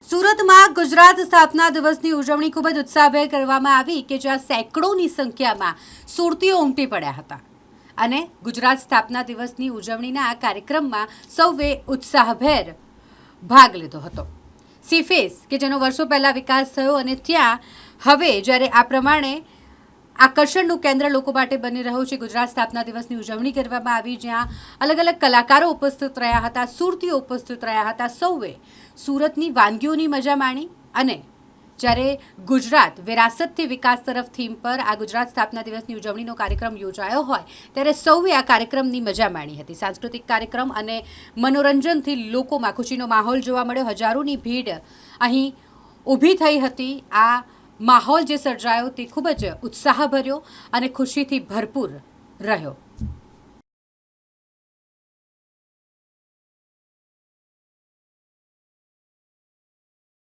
સુરતમાં ગુજરાત સ્થાપના દિવસની ઉજવણી ખૂબ જ ઉત્સાહભેર કરવામાં આવી કે જ્યાં સેંકડોની સંખ્યામાં સુરતીઓ ઉમટી પડ્યા હતા અને ગુજરાત સ્થાપના દિવસની ઉજવણીના આ કાર્યક્રમમાં સૌએ ઉત્સાહભેર ભાગ લીધો હતો. સીફેસ કે જેનો વર્ષો પહેલાં વિકાસ થયો અને ત્યાં હવે જ્યારે આ પ્રમાણે આકર્ષણનું કેન્દ્ર લોકો માટે બની રહ્યું છે. ગુજરાત સ્થાપના દિવસની ઉજવણી કરવામાં આવી જ્યાં અલગ અલગ કલાકારો ઉપસ્થિત રહ્યા હતા, સુરતીઓ ઉપસ્થિત રહ્યા હતા. સૌએ સુરતની વાનગીઓની મજા માણી અને જ્યારે ગુજરાત વિરાસતથી વિકાસ તરફ થીમ પર આ ગુજરાત સ્થાપના દિવસની ઉજવણીનો કાર્યક્રમ યોજાયો હોય ત્યારે સૌએ આ કાર્યક્રમની મજા માણી હતી. સાંસ્કૃતિક કાર્યક્રમ અને મનોરંજનથી લોકોમાં ખુશીનો માહોલ જોવા મળ્યો. હજારોની ભીડ અહીં ઊભી થઈ હતી. આ માહોલ જે સર્જાયો તે ખૂબ જ ઉત્સાહભર્યો અને ખુશીથી ભરપૂર રહ્યો.